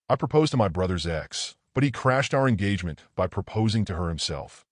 I proposed to my brother's ex, but he crashed our engagement by proposing to her himself.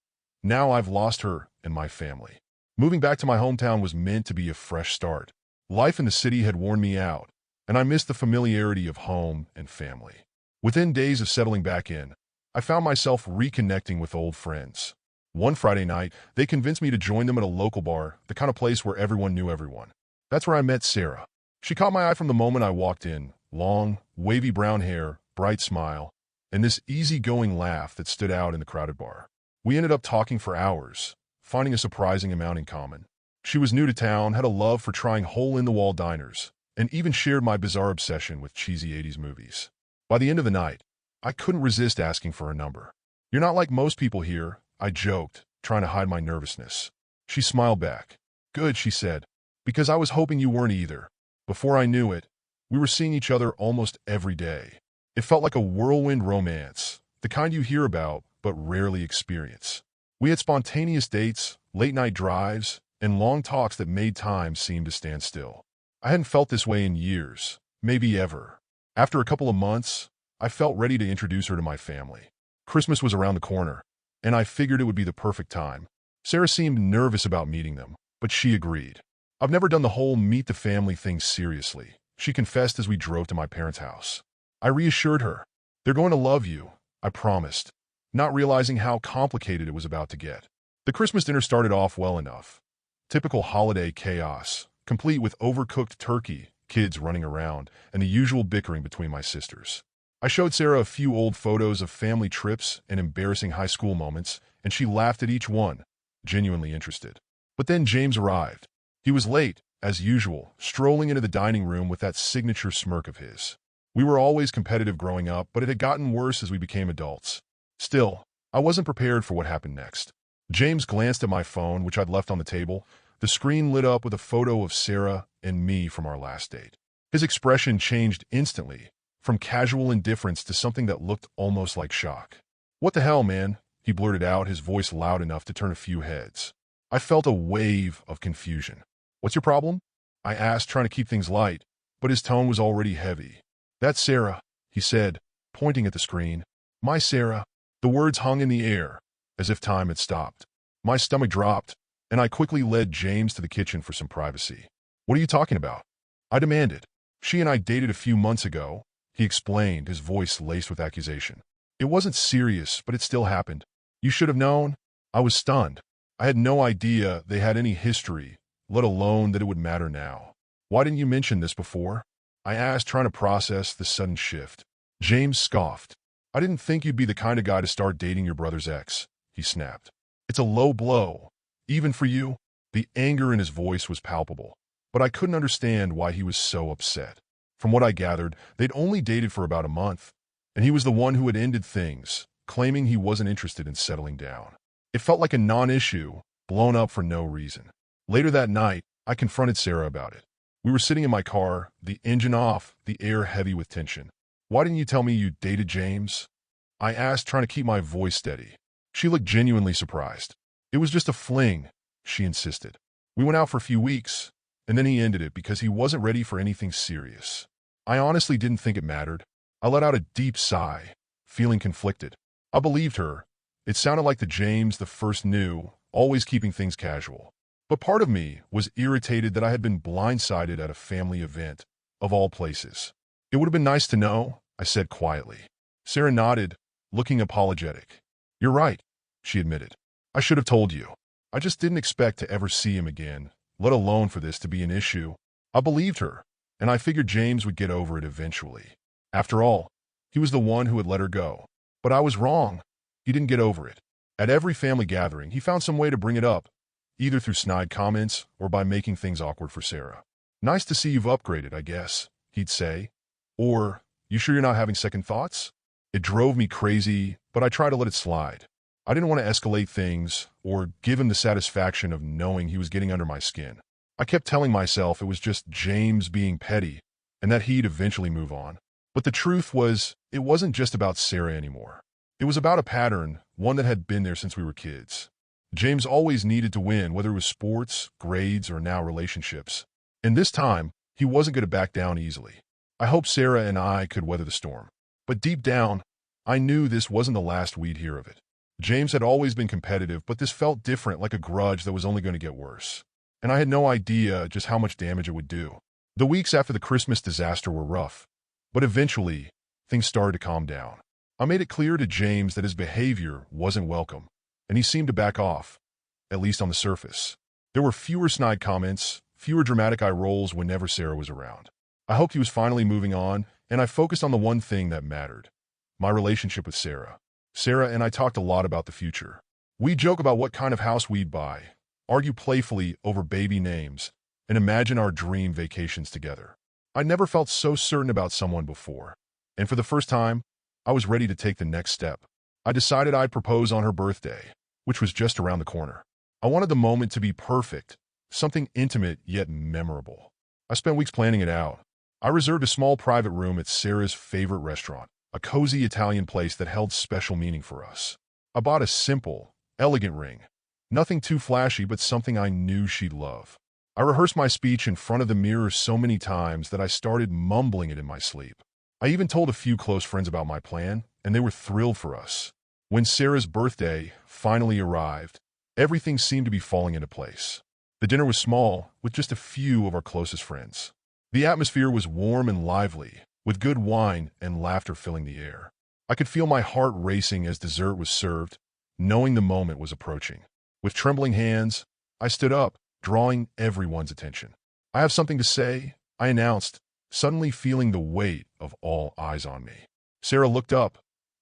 Now I've lost her and my family. Moving back to my hometown was meant to be a fresh start. Life in the city had worn me out, and I missed the familiarity of home and family. Within days of settling back in, I found myself reconnecting with old friends. One Friday night, they convinced me to join them at a local bar, the kind of place where everyone knew everyone. That's where I met Sarah. She caught my eye from the moment I walked in. Long, wavy brown hair, bright smile, and this easygoing laugh that stood out in the crowded bar. We ended up talking for hours, finding a surprising amount in common. She was new to town, had a love for trying hole-in-the-wall diners, and even shared my bizarre obsession with cheesy 80s movies. By the end of the night, I couldn't resist asking for her number. "You're not like most people here," I joked, trying to hide my nervousness. She smiled back. "Good," she said, "because I was hoping you weren't either." Before I knew it, we were seeing each other almost every day. It felt like a whirlwind romance, the kind you hear about but rarely experience. We had spontaneous dates, late-night drives, and long talks that made time seem to stand still. I hadn't felt this way in years, maybe ever. After a couple of months, I felt ready to introduce her to my family. Christmas was around the corner, and I figured it would be the perfect time. Sarah seemed nervous about meeting them, but she agreed. "I've never done the whole meet the family thing seriously," she confessed as we drove to my parents' house. I reassured her. "They're going to love you," I promised, not realizing how complicated it was about to get. The Christmas dinner started off well enough. Typical holiday chaos, complete with overcooked turkey, kids running around, and the usual bickering between my sisters. I showed Sarah a few old photos of family trips and embarrassing high school moments, and she laughed at each one, genuinely interested. But then James arrived. He was late, as usual, strolling into the dining room with that signature smirk of his. We were always competitive growing up, but it had gotten worse as we became adults. Still, I wasn't prepared for what happened next. James glanced at my phone, which I'd left on the table. The screen lit up with a photo of Sarah and me from our last date. His expression changed instantly, from casual indifference to something that looked almost like shock. "What the hell, man?" he blurted out, his voice loud enough to turn a few heads. I felt a wave of confusion. "What's your problem?" I asked, trying to keep things light, but his tone was already heavy. "That's Sarah," he said, pointing at the screen. "My Sarah." The words hung in the air, as if time had stopped. My stomach dropped, and I quickly led James to the kitchen for some privacy. "What are you talking about?" I demanded. "She and I dated a few months ago," he explained, his voice laced with accusation. "It wasn't serious, but it still happened. You should have known." I was stunned. I had no idea they had any history, let alone that it would matter now. "Why didn't you mention this before?" I asked, trying to process the sudden shift. James scoffed. "I didn't think you'd be the kind of guy to start dating your brother's ex," he snapped. "It's a low blow, even for you." The anger in his voice was palpable, but I couldn't understand why he was so upset. From what I gathered, they'd only dated for about a month, and he was the one who had ended things, claiming he wasn't interested in settling down. It felt like a non-issue, blown up for no reason. Later that night, I confronted Sarah about it. We were sitting in my car, the engine off, the air heavy with tension. "Why didn't you tell me you dated James?" I asked, trying to keep my voice steady. She looked genuinely surprised. "It was just a fling," she insisted. "We went out for a few weeks, and then he ended it because he wasn't ready for anything serious." I honestly didn't think it mattered. I let out a deep sigh, feeling conflicted. I believed her. It sounded like the James the first knew, always keeping things casual. But part of me was irritated that I had been blindsided at a family event, of all places. "It would have been nice to know," I said quietly. Sarah nodded, looking apologetic. "You're right," she admitted. "I should have told you. I just didn't expect to ever see him again, let alone for this to be an issue." I believed her, and I figured James would get over it eventually. After all, he was the one who had let her go. But I was wrong. He didn't get over it. At every family gathering, he found some way to bring it up, either through snide comments or by making things awkward for Sarah. "Nice to see you've upgraded, I guess," he'd say. Or, "You sure you're not having second thoughts?" It drove me crazy, but I tried to let it slide. I didn't want to escalate things or give him the satisfaction of knowing he was getting under my skin. I kept telling myself it was just James being petty and that he'd eventually move on. But the truth was, it wasn't just about Sarah anymore. It was about a pattern, one that had been there since we were kids. James always needed to win, whether it was sports, grades, or now relationships. And this time, he wasn't going to back down easily. I hoped Sarah and I could weather the storm. But deep down, I knew this wasn't the last we'd hear of it. James had always been competitive, but this felt different, like a grudge that was only going to get worse. And I had no idea just how much damage it would do. The weeks after the Christmas disaster were rough, but eventually, things started to calm down. I made it clear to James that his behavior wasn't welcome, and he seemed to back off, at least on the surface. There were fewer snide comments, fewer dramatic eye rolls whenever Sarah was around. I hoped he was finally moving on, and I focused on the one thing that mattered: my relationship with Sarah. Sarah and I talked a lot about the future. We'd joke about what kind of house we'd buy, argue playfully over baby names, and imagine our dream vacations together. I never felt so certain about someone before, and for the first time, I was ready to take the next step. I decided I'd propose on her birthday, which was just around the corner. I wanted the moment to be perfect, something intimate yet memorable. I spent weeks planning it out. I reserved a small private room at Sarah's favorite restaurant, a cozy Italian place that held special meaning for us. I bought a simple, elegant ring. Nothing too flashy, but something I knew she'd love. I rehearsed my speech in front of the mirror so many times that I started mumbling it in my sleep. I even told a few close friends about my plan, and they were thrilled for us. When Sarah's birthday finally arrived, everything seemed to be falling into place. The dinner was small, with just a few of our closest friends. The atmosphere was warm and lively, with good wine and laughter filling the air. I could feel my heart racing as dessert was served, knowing the moment was approaching. With trembling hands, I stood up, drawing everyone's attention. "I have something to say," I announced, suddenly feeling the weight of all eyes on me. Sarah looked up,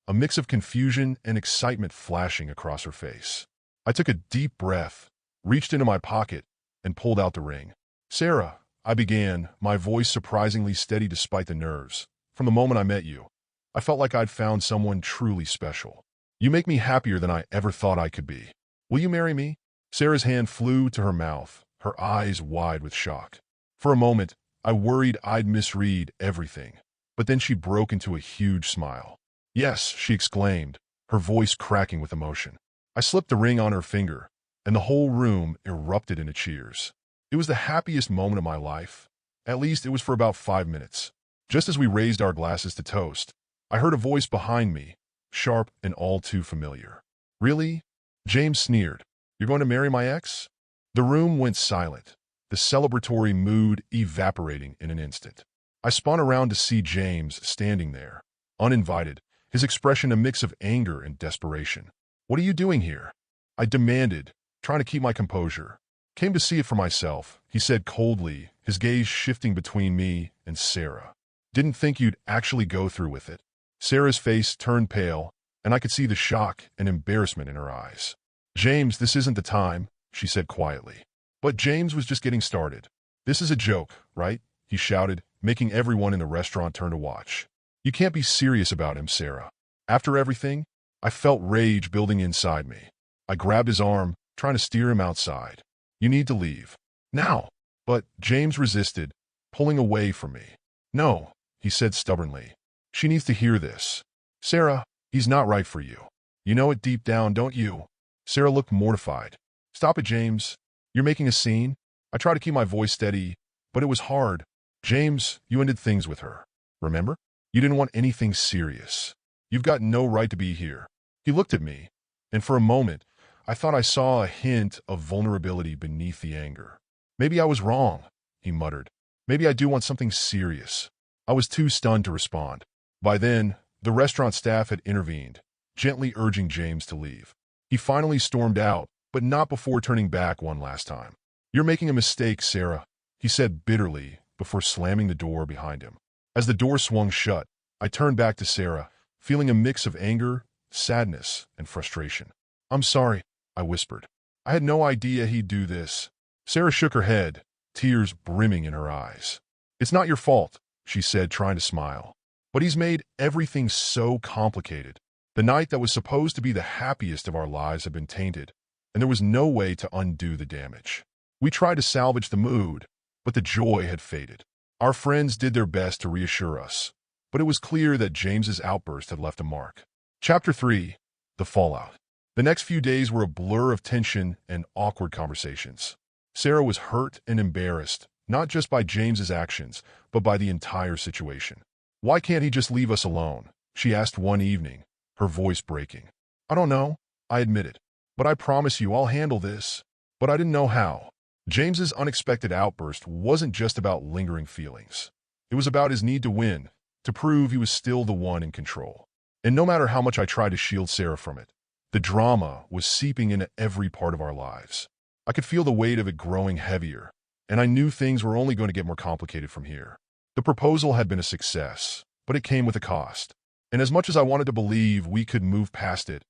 a mix of confusion and excitement flashing across her face. I took a deep breath, reached into my pocket, and pulled out the ring. "Sarah," I began, my voice surprisingly steady despite the nerves. "From the moment I met you, I felt like I'd found someone truly special. You make me happier than I ever thought I could be. Will you marry me?" Sarah's hand flew to her mouth, her eyes wide with shock. For a moment, I worried I'd misread everything, but then she broke into a huge smile. "Yes," she exclaimed, her voice cracking with emotion. I slipped the ring on her finger, and the whole room erupted into cheers. It was the happiest moment of my life. At least it was for about 5 minutes. Just as we raised our glasses to toast, I heard a voice behind me, sharp and all too familiar. "Really?" James sneered. "You're going to marry my ex?" The room went silent, the celebratory mood evaporating in an instant. I spun around to see James standing there, uninvited, his expression a mix of anger and desperation. "What are you doing here?" I demanded, trying to keep my composure. "Came to see it for myself," he said coldly, his gaze shifting between me and Sarah. "Didn't think you'd actually go through with it." Sarah's face turned pale, and I could see the shock and embarrassment in her eyes. "James, this isn't the time," she said quietly. But James was just getting started. "This is a joke, right?" he shouted, making everyone in the restaurant turn to watch. "You can't be serious about him, Sarah." After everything, I felt rage building inside me. I grabbed his arm, trying to steer him outside. "You need to leave. Now." But James resisted, pulling away from me. "No," he said stubbornly. "She needs to hear this. Sarah, he's not right for you. You know it deep down, don't you?" Sarah looked mortified. "Stop it, James. You're making a scene." I tried to keep my voice steady, but it was hard. "James, you ended things with her. Remember? You didn't want anything serious. You've got no right to be here." He looked at me, and for a moment, I thought I saw a hint of vulnerability beneath the anger. "Maybe I was wrong," he muttered. "Maybe I do want something serious." I was too stunned to respond. By then, the restaurant staff had intervened, gently urging James to leave. He finally stormed out, but not before turning back one last time. "You're making a mistake, Sarah," he said bitterly before slamming the door behind him. As the door swung shut, I turned back to Sarah, feeling a mix of anger, sadness, and frustration. "I'm sorry," I whispered. "I had no idea he'd do this." Sarah shook her head, tears brimming in her eyes. "It's not your fault," she said, trying to smile. "But he's made everything so complicated. The night that was supposed to be the happiest of our lives had been tainted, and there was no way to undo the damage. We tried to salvage the mood, but the joy had faded. Our friends did their best to reassure us, but it was clear that James's outburst had left a mark. Chapter 3. The Fallout. The next few days were a blur of tension and awkward conversations. Sarah was hurt and embarrassed, not just by James's actions, but by the entire situation. "Why can't he just leave us alone?" she asked one evening, her voice breaking. I don't know, I admitted. But I promise you I'll handle this. But I didn't know how. James's unexpected outburst wasn't just about lingering feelings. It was about his need to win, to prove he was still the one in control. And no matter how much I tried to shield Sarah from it, the drama was seeping into every part of our lives. I could feel the weight of it growing heavier, and I knew things were only going to get more complicated from here. The proposal had been a success, but it came with a cost. And as much as I wanted to believe we could move past it,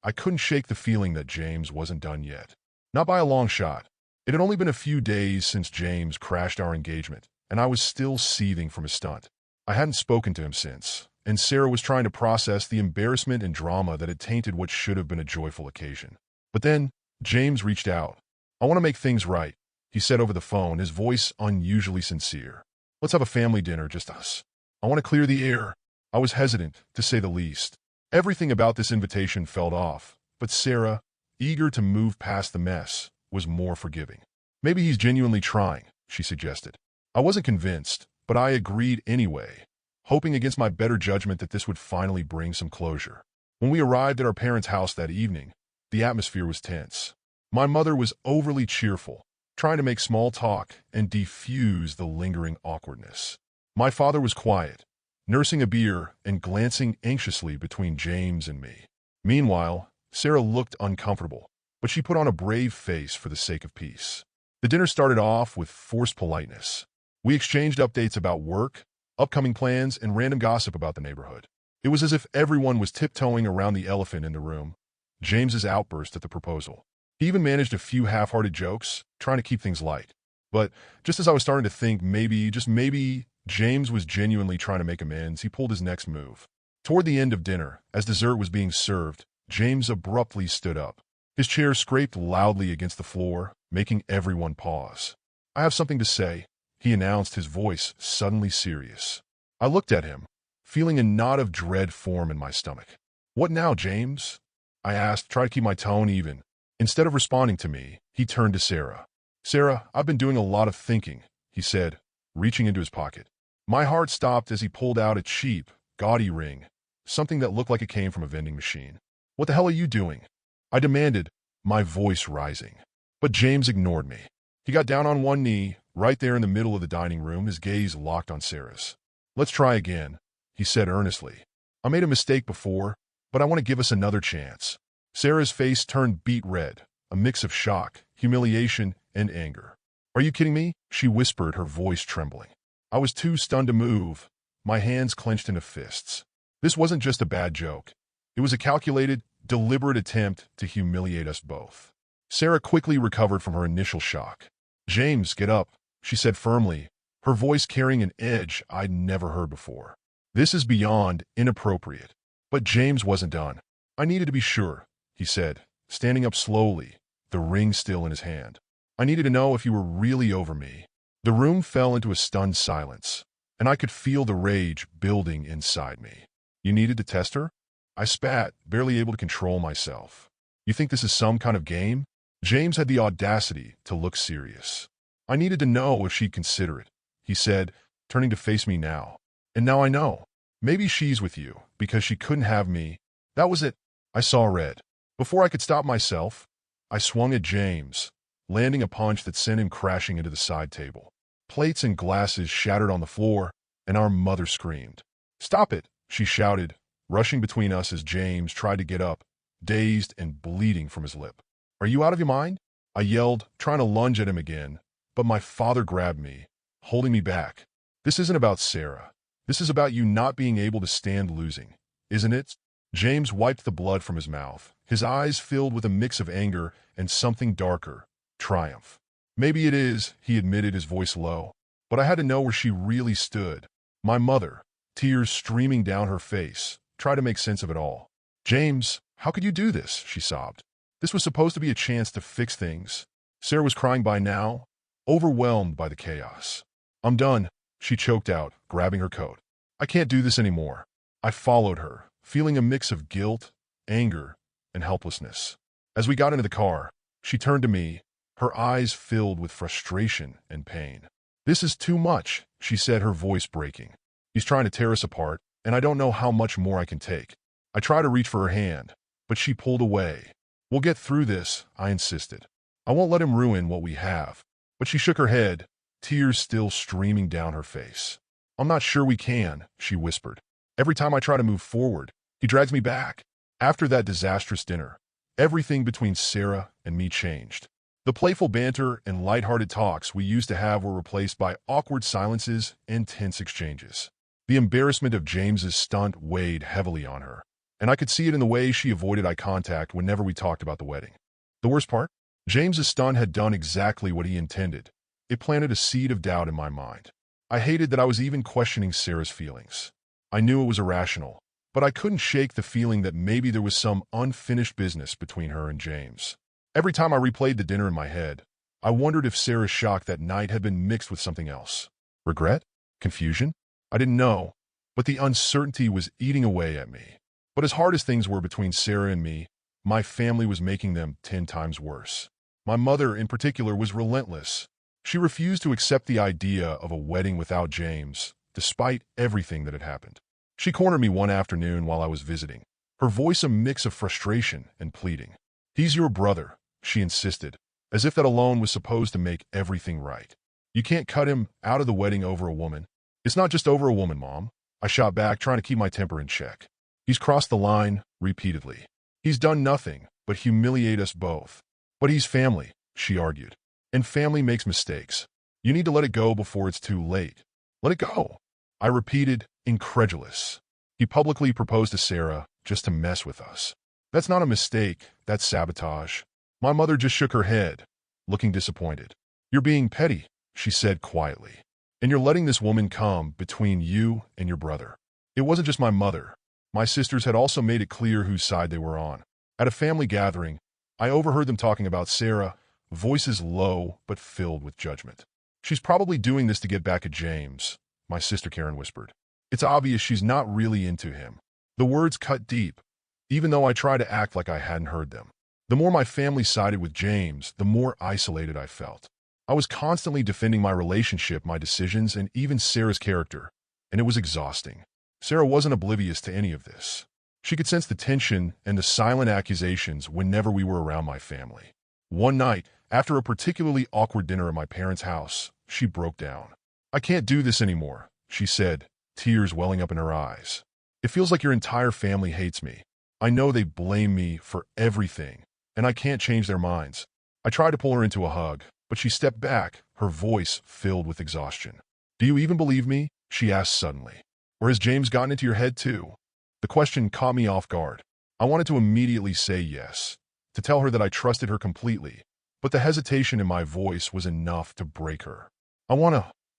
I couldn't shake the feeling that James wasn't done yet. Not by a long shot. It had only been a few days since James crashed our engagement, and I was still seething from his stunt. I hadn't spoken to him since, and Sarah was trying to process the embarrassment and drama that had tainted what should have been a joyful occasion. But then, James reached out. I want to make things right, he said over the phone, his voice unusually sincere. Let's have a family dinner, just us. I want to clear the air. I was hesitant, to say the least. Everything about this invitation felt off, but Sarah, eager to move past the mess, was more forgiving. Maybe he's genuinely trying, she suggested. I wasn't convinced, but I agreed anyway, hoping against my better judgment that this would finally bring some closure. When we arrived at our parents' house that evening, the atmosphere was tense. My mother was overly cheerful, trying to make small talk and defuse the lingering awkwardness. My father was quiet, nursing a beer and glancing anxiously between James and me. Meanwhile, Sarah looked uncomfortable, but she put on a brave face for the sake of peace. The dinner started off with forced politeness. We exchanged updates about work, upcoming plans, and random gossip about the neighborhood. It was as if everyone was tiptoeing around the elephant in the room, James's outburst at the proposal. He even managed a few half-hearted jokes, trying to keep things light. But just as I was starting to think maybe, just maybe, James was genuinely trying to make amends, he pulled his next move. Toward the end of dinner, as dessert was being served, James abruptly stood up. His chair scraped loudly against the floor, making everyone pause. I have something to say, he announced, his voice suddenly serious. I looked at him, feeling a knot of dread form in my stomach. What now, James? I asked, trying to keep my tone even. Instead of responding to me, he turned to Sarah. Sarah, I've been doing a lot of thinking, he said, reaching into his pocket. My heart stopped as he pulled out a cheap, gaudy ring, something that looked like it came from a vending machine. What the hell are you doing? I demanded, my voice rising. But James ignored me. He got down on one knee, right there in the middle of the dining room, his gaze locked on Sarah's. Let's try again, he said earnestly. I made a mistake before, but I want to give us another chance. Sarah's face turned beet red, a mix of shock, humiliation, and anger. Are you kidding me? She whispered, her voice trembling. I was too stunned to move, my hands clenched into fists. This wasn't just a bad joke. It was a calculated, deliberate attempt to humiliate us both. Sarah quickly recovered from her initial shock. James, get up, she said firmly, her voice carrying an edge I'd never heard before. This is beyond inappropriate. But James wasn't done. I needed to be sure, he said, standing up slowly, the ring still in his hand. I needed to know if you were really over me. The room fell into a stunned silence, and I could feel the rage building inside me. You needed to test her? I spat, barely able to control myself. You think this is some kind of game? James had the audacity to look serious. I needed to know if she'd consider it, he said, turning to face me now. And now I know. Maybe she's with you, because she couldn't have me. That was it. I saw red. Before I could stop myself, I swung at James, landing a punch that sent him crashing into the side table. Plates and glasses shattered on the floor, and our mother screamed. Stop it, she shouted, rushing between us as James tried to get up, dazed and bleeding from his lip. Are you out of your mind? I yelled, trying to lunge at him again, but my father grabbed me, holding me back. This isn't about Sarah. This is about you not being able to stand losing, isn't it? James wiped the blood from his mouth, his eyes filled with a mix of anger and something darker, triumph. Maybe it is, he admitted, his voice low, but I had to know where she really stood. My mother, tears streaming down her face, tried to make sense of it all. James, how could you do this? She sobbed. This was supposed to be a chance to fix things. Sarah was crying by now, overwhelmed by the chaos. I'm done, she choked out, grabbing her coat. I can't do this anymore. I followed her, feeling a mix of guilt, anger, and helplessness. As we got into the car, she turned to me, her eyes filled with frustration and pain. This is too much, she said, her voice breaking. He's trying to tear us apart. and I don't know how much more I can take. I try to reach for her hand, but she pulled away. We'll get through this, I insisted. I won't let him ruin what we have. But she shook her head, tears still streaming down her face. I'm not sure we can, she whispered. Every time I try to move forward, he drags me back. After that disastrous dinner, everything between Sarah and me changed. The playful banter and lighthearted talks we used to have were replaced by awkward silences and tense exchanges. The embarrassment of James's stunt weighed heavily on her, and I could see it in the way she avoided eye contact whenever we talked about the wedding. The worst part? James's stunt had done exactly what he intended. It planted a seed of doubt in my mind. I hated that I was even questioning Sarah's feelings. I knew it was irrational, but I couldn't shake the feeling that maybe there was some unfinished business between her and James. Every time I replayed the dinner in my head, I wondered if Sarah's shock that night had been mixed with something else. Regret? Confusion? I didn't know, but the uncertainty was eating away at me. But as hard as things were between Sarah and me, my family was making them 10 times worse. My mother, in particular, was relentless. She refused to accept the idea of a wedding without James, despite everything that had happened. She cornered me one afternoon while I was visiting, her voice a mix of frustration and pleading. He's your brother, she insisted, as if that alone was supposed to make everything right. You can't cut him out of the wedding over a woman. It's not just over a woman, Mom. I shot back, trying to keep my temper in check. He's crossed the line repeatedly. He's done nothing but humiliate us both. But he's family, she argued. And family makes mistakes. You need to let it go before it's too late. Let it go, I repeated, incredulous. He publicly proposed to Sarah just to mess with us. That's not a mistake, that's sabotage. My mother just shook her head, looking disappointed. You're being petty, she said quietly. And you're letting this woman come between you and your brother. It wasn't just my mother. My sisters had also made it clear whose side they were on. At a family gathering, I overheard them talking about Sarah, voices low but filled with judgment. She's probably doing this to get back at James, my sister Karen whispered. It's obvious she's not really into him. The words cut deep, even though I tried to act like I hadn't heard them. The more my family sided with James, the more isolated I felt. I was constantly defending my relationship, my decisions, and even Sarah's character, and it was exhausting. Sarah wasn't oblivious to any of this. She could sense the tension and the silent accusations whenever we were around my family. One night, after a particularly awkward dinner at my parents' house, she broke down. I can't do this anymore, she said, tears welling up in her eyes. It feels like your entire family hates me. I know they blame me for everything, and I can't change their minds. I tried to pull her into a hug, but she stepped back, her voice filled with exhaustion. Do you even believe me? She asked suddenly. Or has James gotten into your head too? The question caught me off guard. I wanted to immediately say yes, to tell her that I trusted her completely, but the hesitation in my voice was enough to break her.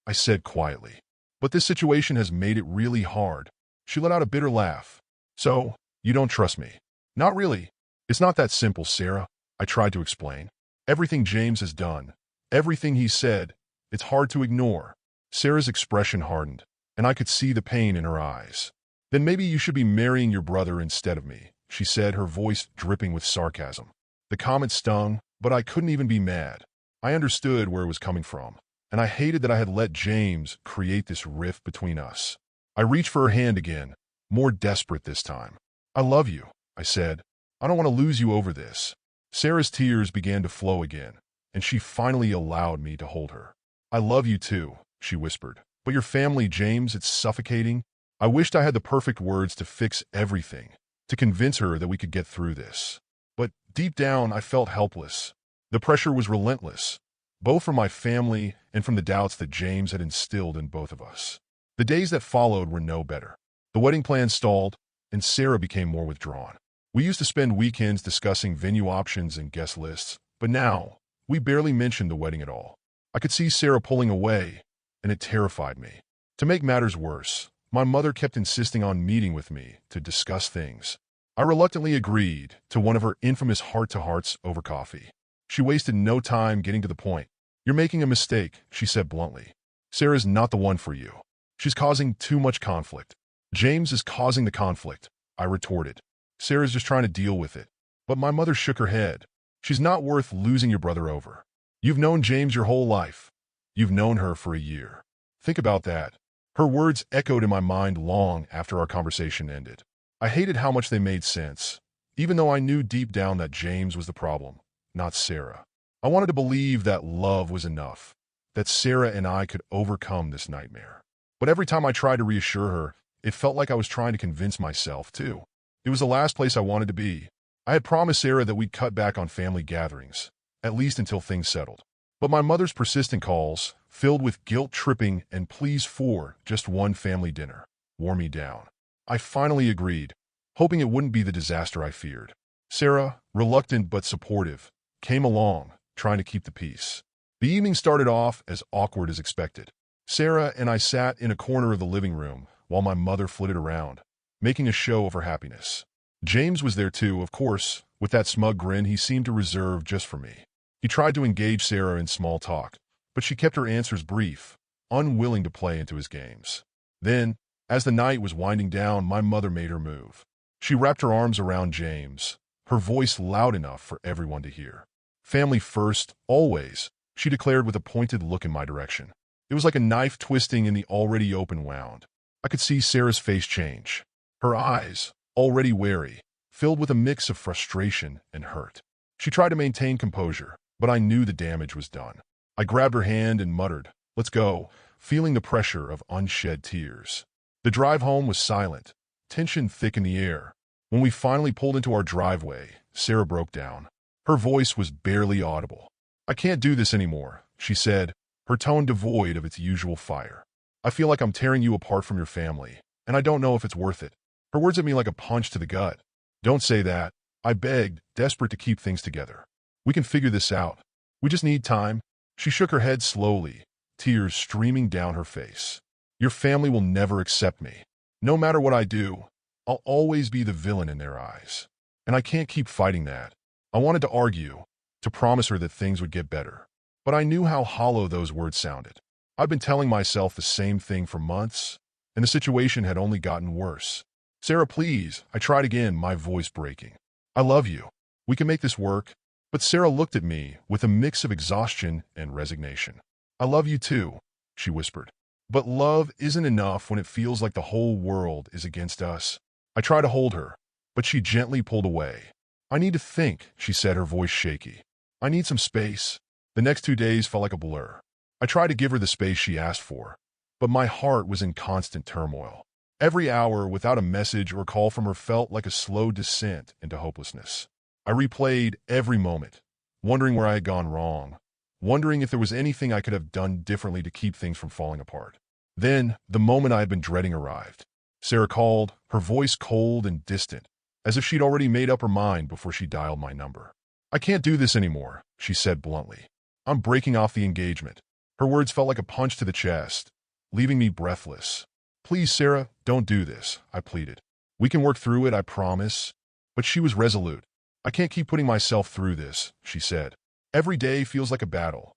I said quietly. But this situation has made it really hard. She let out a bitter laugh. So, you don't trust me? Not really. It's not that simple, Sarah, I tried to explain. Everything James has done, everything he said, it's hard to ignore. Sarah's expression hardened, and I could see the pain in her eyes. Then maybe you should be marrying your brother instead of me, she said, her voice dripping with sarcasm. The comment stung, but I couldn't even be mad. I understood where it was coming from, and I hated that I had let James create this rift between us. I reached for her hand again, more desperate this time. I love you, I said. I don't want to lose you over this. Sarah's tears began to flow again, and she finally allowed me to hold her. I love you too, she whispered. But your family, James, it's suffocating. I wished I had the perfect words to fix everything, to convince her that we could get through this. But deep down, I felt helpless. The pressure was relentless, both from my family and from the doubts that James had instilled in both of us. The days that followed were no better. The wedding plan stalled, and Sarah became more withdrawn. We used to spend weekends discussing venue options and guest lists, but now, we barely mentioned the wedding at all. I could see Sarah pulling away, and it terrified me. To make matters worse, my mother kept insisting on meeting with me to discuss things. I reluctantly agreed to one of her infamous heart-to-hearts over coffee. She wasted no time getting to the point. You're making a mistake, she said bluntly. Sarah's not the one for you. She's causing too much conflict. James is causing the conflict, I retorted. Sarah's just trying to deal with it. But my mother shook her head. She's not worth losing your brother over. You've known James your whole life. You've known her for a year. Think about that. Her words echoed in my mind long after our conversation ended. I hated how much they made sense, even though I knew deep down that James was the problem, not Sarah. I wanted to believe that love was enough, that Sarah and I could overcome this nightmare. But every time I tried to reassure her, it felt like I was trying to convince myself, too. It was the last place I wanted to be. I had promised Sarah that we'd cut back on family gatherings, at least until things settled. But my mother's persistent calls, filled with guilt-tripping and pleas for just one family dinner, wore me down. I finally agreed, hoping it wouldn't be the disaster I feared. Sarah, reluctant but supportive, came along, trying to keep the peace. The evening started off as awkward as expected. Sarah and I sat in a corner of the living room while my mother flitted around, making a show of her happiness. James was there too, of course, with that smug grin he seemed to reserve just for me. He tried to engage Sarah in small talk, but she kept her answers brief, unwilling to play into his games. Then, as the night was winding down, my mother made her move. She wrapped her arms around James, her voice loud enough for everyone to hear. "Family first, always," she declared with a pointed look in my direction. It was like a knife twisting in the already open wound. I could see Sarah's face change. Her eyes, already wary, filled with a mix of frustration and hurt. She tried to maintain composure, but I knew the damage was done. I grabbed her hand and muttered, "Let's go," feeling the pressure of unshed tears. The drive home was silent, tension thick in the air. When we finally pulled into our driveway, Sarah broke down. Her voice was barely audible. "I can't do this anymore," she said, her tone devoid of its usual fire. "I feel like I'm tearing you apart from your family, and I don't know if it's worth it." Her words hit me like a punch to the gut. "Don't say that," I begged, desperate to keep things together. "We can figure this out. We just need time." She shook her head slowly, tears streaming down her face. "Your family will never accept me. No matter what I do, I'll always be the villain in their eyes. And I can't keep fighting that." I wanted to argue, to promise her that things would get better. But I knew how hollow those words sounded. I'd been telling myself the same thing for months, and the situation had only gotten worse. "Sarah, please," I tried again, my voice breaking. "I love you. We can make this work." But Sarah looked at me with a mix of exhaustion and resignation. "I love you too," she whispered. "But love isn't enough when it feels like the whole world is against us." I tried to hold her, but she gently pulled away. "I need to think," she said, her voice shaky. "I need some space." The next 2 days felt like a blur. I tried to give her the space she asked for, but my heart was in constant turmoil. Every hour without a message or call from her felt like a slow descent into hopelessness. I replayed every moment, wondering where I had gone wrong, wondering if there was anything I could have done differently to keep things from falling apart. Then, the moment I had been dreading arrived. Sarah called, her voice cold and distant, as if she'd already made up her mind before she dialed my number. "I can't do this anymore," she said bluntly. "I'm breaking off the engagement." Her words felt like a punch to the chest, leaving me breathless. "Please, Sarah, don't do this," I pleaded. "We can work through it, I promise." But she was resolute. "I can't keep putting myself through this," she said. "Every day feels like a battle,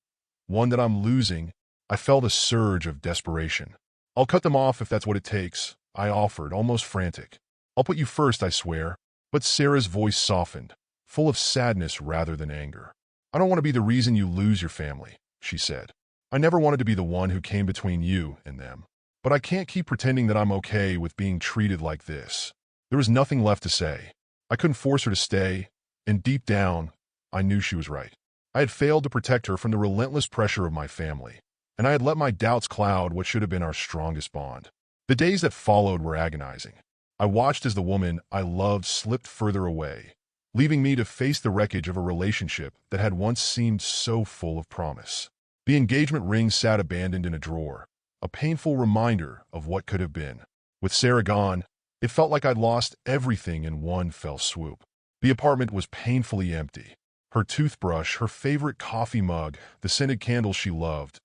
one that I'm losing." I felt a surge of desperation. "I'll cut them off if that's what it takes," I offered, almost frantic. "I'll put you first, I swear." But Sarah's voice softened, full of sadness rather than anger. "I don't want to be the reason you lose your family," she said. "I never wanted to be the one who came between you and them. But I can't keep pretending that I'm okay with being treated like this." There was nothing left to say. I couldn't force her to stay, and deep down, I knew she was right. I had failed to protect her from the relentless pressure of my family, and I had let my doubts cloud what should have been our strongest bond. The days that followed were agonizing. I watched as the woman I loved slipped further away, leaving me to face the wreckage of a relationship that had once seemed so full of promise. The engagement ring sat abandoned in a drawer, a painful reminder of what could have been. With Sarah gone, it felt like I'd lost everything in one fell swoop. The apartment was painfully empty. Her toothbrush, her favorite coffee mug, the scented candles she loved,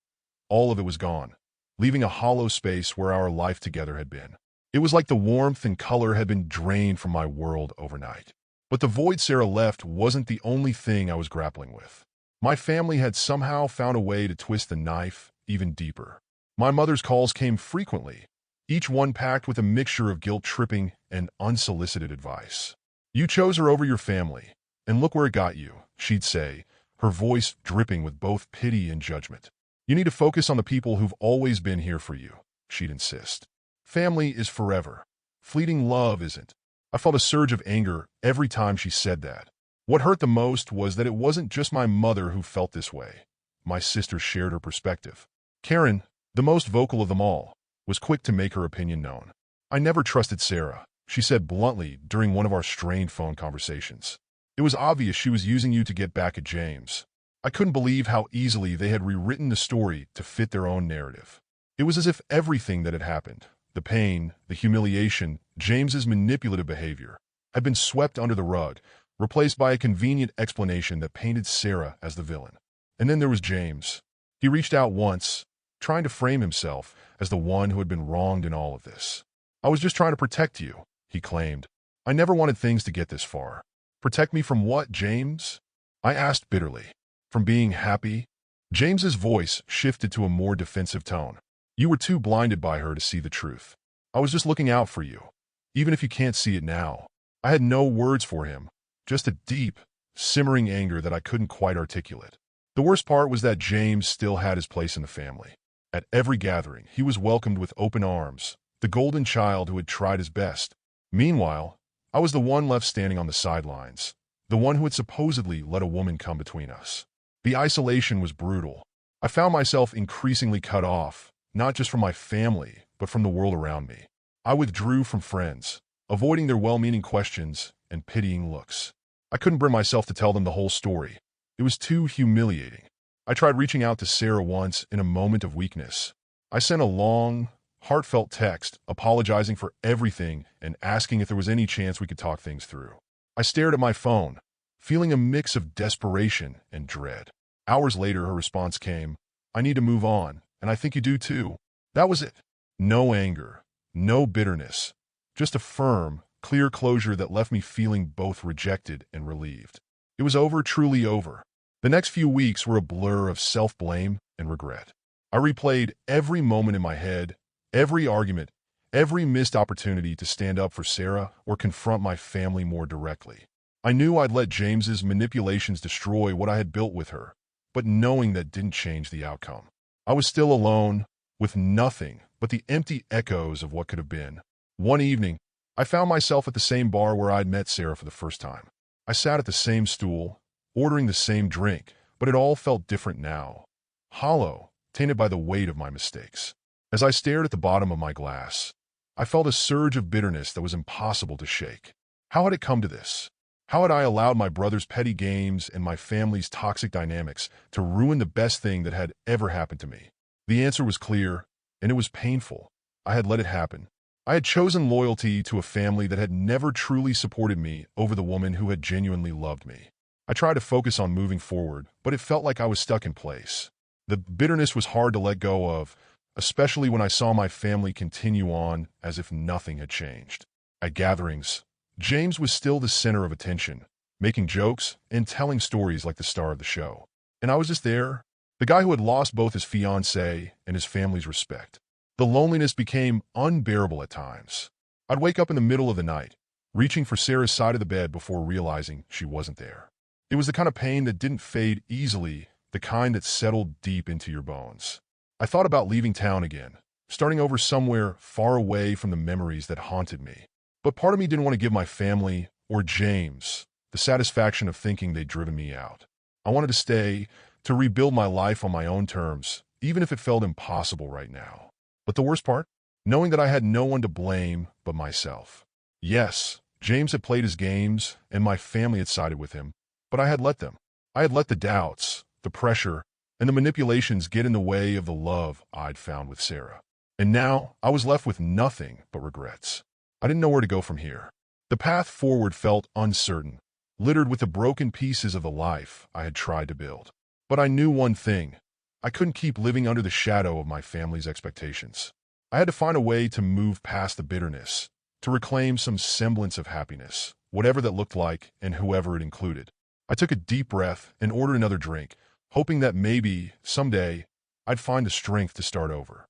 all of it was gone, leaving a hollow space where our life together had been. It was like the warmth and color had been drained from my world overnight. But the void Sarah left wasn't the only thing I was grappling with. My family had somehow found a way to twist the knife even deeper. My mother's calls came frequently, each one packed with a mixture of guilt-tripping and unsolicited advice. "You chose her over your family, and look where it got you," she'd say, her voice dripping with both pity and judgment. "You need to focus on the people who've always been here for you," she'd insist. Family is forever. Fleeting love isn't. I felt a surge of anger every time she said that. What hurt the most was that it wasn't just my mother who felt this way. My sister shared her perspective. Karen, the most vocal of them all, was quick to make her opinion known. I never trusted Sarah, she said bluntly during one of our strained phone conversations. It was obvious she was using you to get back at James. I couldn't believe how easily they had rewritten the story to fit their own narrative. It was as if everything that had happened, the pain, the humiliation, James's manipulative behavior, had been swept under the rug, replaced by a convenient explanation that painted Sarah as the villain. And then there was James. He reached out once, trying to frame himself as the one who had been wronged in all of this. I was just trying to protect you, he claimed. I never wanted things to get this far. Protect me from what, James? I asked bitterly. From being happy? James's voice shifted to a more defensive tone. You were too blinded by her to see the truth. I was just looking out for you, even if you can't see it now. I had no words for him, just a deep, simmering anger that I couldn't quite articulate. The worst part was that James still had his place in the family. At every gathering, he was welcomed with open arms, the golden child who had tried his best. Meanwhile, I was the one left standing on the sidelines, the one who had supposedly let a woman come between us. The isolation was brutal. I found myself increasingly cut off, not just from my family, but from the world around me. I withdrew from friends, avoiding their well-meaning questions and pitying looks. I couldn't bring myself to tell them the whole story. It was too humiliating. I tried reaching out to Sarah once in a moment of weakness. I sent a long, heartfelt text apologizing for everything and asking if there was any chance we could talk things through. I stared at my phone, feeling a mix of desperation and dread. Hours later, her response came, I need to move on, and I think you do too. That was it. No anger, no bitterness, just a firm, clear closure that left me feeling both rejected and relieved. It was over, truly over. The next few weeks were a blur of self-blame and regret. I replayed every moment in my head, every argument, every missed opportunity to stand up for Sarah or confront my family more directly. I knew I'd let James's manipulations destroy what I had built with her, but knowing that didn't change the outcome. I was still alone, with nothing but the empty echoes of what could have been. One evening, I found myself at the same bar where I'd met Sarah for the first time. I sat at the same stool, ordering the same drink, but it all felt different now. Hollow, tainted by the weight of my mistakes. As I stared at the bottom of my glass, I felt a surge of bitterness that was impossible to shake. How had it come to this? How had I allowed my brother's petty games and my family's toxic dynamics to ruin the best thing that had ever happened to me? The answer was clear, and it was painful. I had let it happen. I had chosen loyalty to a family that had never truly supported me over the woman who had genuinely loved me. I tried to focus on moving forward, but it felt like I was stuck in place. The bitterness was hard to let go of, especially when I saw my family continue on as if nothing had changed. At gatherings, James was still the center of attention, making jokes and telling stories like the star of the show. And I was just there, the guy who had lost both his fiancée and his family's respect. The loneliness became unbearable at times. I'd wake up in the middle of the night, reaching for Sarah's side of the bed before realizing she wasn't there. It was the kind of pain that didn't fade easily, the kind that settled deep into your bones. I thought about leaving town again, starting over somewhere far away from the memories that haunted me. But part of me didn't want to give my family, or James, the satisfaction of thinking they'd driven me out. I wanted to stay, to rebuild my life on my own terms, even if it felt impossible right now. But the worst part? Knowing that I had no one to blame but myself. Yes, James had played his games, and my family had sided with him, but I had let them. I had let the doubts, the pressure, and the manipulations get in the way of the love I'd found with Sarah. And now I was left with nothing but regrets. I didn't know where to go from here. The path forward felt uncertain, littered with the broken pieces of the life I had tried to build. But I knew one thing. I couldn't keep living under the shadow of my family's expectations. I had to find a way to move past the bitterness, to reclaim some semblance of happiness, whatever that looked like and whoever it included. I took a deep breath and ordered another drink, hoping that maybe, someday, I'd find the strength to start over.